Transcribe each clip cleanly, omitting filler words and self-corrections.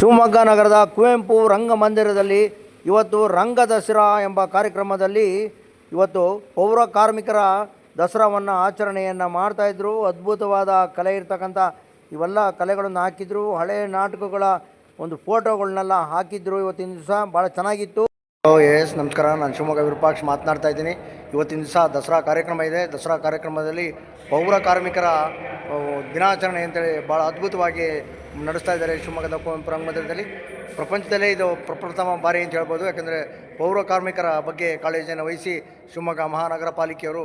ಶಿವಮೊಗ್ಗ ನಗರದ ಕುವೆಂಪು ರಂಗಮಂದಿರದಲ್ಲಿ ಇವತ್ತು ರಂಗ ದಸರಾ ಎಂಬ ಕಾರ್ಯಕ್ರಮದಲ್ಲಿ ಇವತ್ತು ಪೌರ ಕಾರ್ಮಿಕರ ದಸರಾವನ್ನು ಆಚರಣೆಯನ್ನು ಮಾಡ್ತಾಯಿದ್ರು. ಅದ್ಭುತವಾದ ಕಲೆ ಇರ್ತಕ್ಕಂಥ ಇವೆಲ್ಲ ಕಲೆಗಳನ್ನು ಹಾಕಿದ್ರು. ಹಳೆಯ ನಾಟಕಗಳ ಒಂದು ಫೋಟೋಗಳನ್ನೆಲ್ಲ ಹಾಕಿದ್ರು. ಇವತ್ತಿನ ದಿವಸ ಭಾಳ ಚೆನ್ನಾಗಿತ್ತು. ಎಸ್ ನಮಸ್ಕಾರ, ನಾನು ಶಿವಮೊಗ್ಗ ವಿರೂಪಾಕ್ಷ ಮಾತನಾಡ್ತಾ ಇದ್ದೀನಿ. ಇವತ್ತಿನ ದಿವಸ ದಸರಾ ಕಾರ್ಯಕ್ರಮ ಇದೆ. ದಸರಾ ಕಾರ್ಯಕ್ರಮದಲ್ಲಿ ಪೌರ ಕಾರ್ಮಿಕರ ದಿನಾಚರಣೆ ಅಂತೇಳಿ ಭಾಳ ಅದ್ಭುತವಾಗಿ ನಡೆಸ್ತಾ ಇದ್ದಾರೆ ಶಿವಮೊಗ್ಗದ ಕುವೆಂಪು ರಂಗಮಂದಿರದಲ್ಲಿ. ಪ್ರಪಂಚದಲ್ಲೇ ಇದು ಪ್ರಪ್ರಥಮ ಬಾರಿ ಅಂತ ಹೇಳ್ಬೋದು. ಯಾಕಂದರೆ ಪೌರ ಕಾರ್ಮಿಕರ ಬಗ್ಗೆ ಕಾಳಜಿಯನ್ನು ವಹಿಸಿ ಶಿವಮೊಗ್ಗ ಮಹಾನಗರ ಪಾಲಿಕೆಯವರು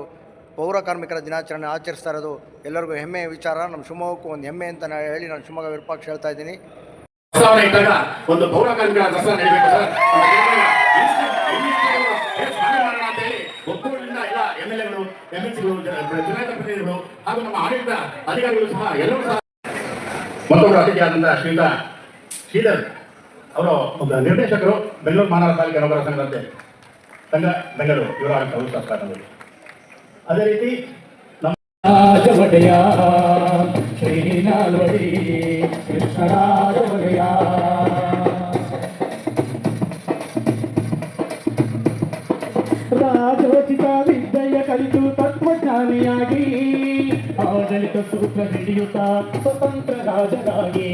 ಪೌರ ಕಾರ್ಮಿಕರ ದಿನಾಚರಣೆ ಆಚರಿಸ್ತಾ ಇರೋದು ಎಲ್ಲರಿಗೂ ಹೆಮ್ಮೆಯ ವಿಚಾರ. ನಮ್ಮ ಶಿವಮೊಗ್ಗಕ್ಕೂ ಒಂದು ಹೆಮ್ಮೆ ಅಂತ ಹೇಳಿ ನಾನು ಶಿವಮೊಗ್ಗ ವಿರೂಪಾಕ್ಷ ಹೇಳ್ತಾ ಇದ್ದೀನಿ. ಒಂದು ಪೌರ ಕಾರ್ಮಿಕರ ದಸರಾ ನಡೀಬೇಕು ಸರ್. ಒಕ್ಕೂಟದಿಂದ ಎಲ್ಲ MLA ಗಳು, MLC ಗಳು, ಜನಪ್ರತಿನಿಧಿಗಳು ಹಾಗೂ ನಮ್ಮ ಆಡಳಿತ ಅಧಿಕಾರಿಗಳು ಸಹ ಎಲ್ಲರೂ ಸಹ ಮತ್ತೊಬ್ಬರು ಅತಿಥಿಯಾದಂಥ ಶ್ರೀಯುತ ಶ್ರೀಧರ್ ಅವರು ಒಂದು ನಿರ್ದೇಶಕರು, ಬೆಂಗಳೂರು ಮಹಾನಗರ ಪಾಲಿಕೆ ನೌಕರರ ಸಂಘದಂತೆ ಸಂಘ ಬೆಂಗಳೂರು, ಇವರ ಅವಕಾಶ. ಅದೇ ರೀತಿ ನಮ್ಮ ರಾಜವಡೆಯ ಶ್ರೀನಾಲ್ವಡಿ ಕೃಷ್ಣರಾಜವಡೆಯ ರಾಜೋಚಿತ ವಿದ್ಯೆಯ ಕಲಿತು ತತ್ವಜ್ಞಾನಿಯಾಗಿ ಆಡಳಿತ ಸೂತ್ರ ಹಿಡಿಯುತ್ತಾ ಸ್ವತಂತ್ರ ರಾಜರಾಗಿ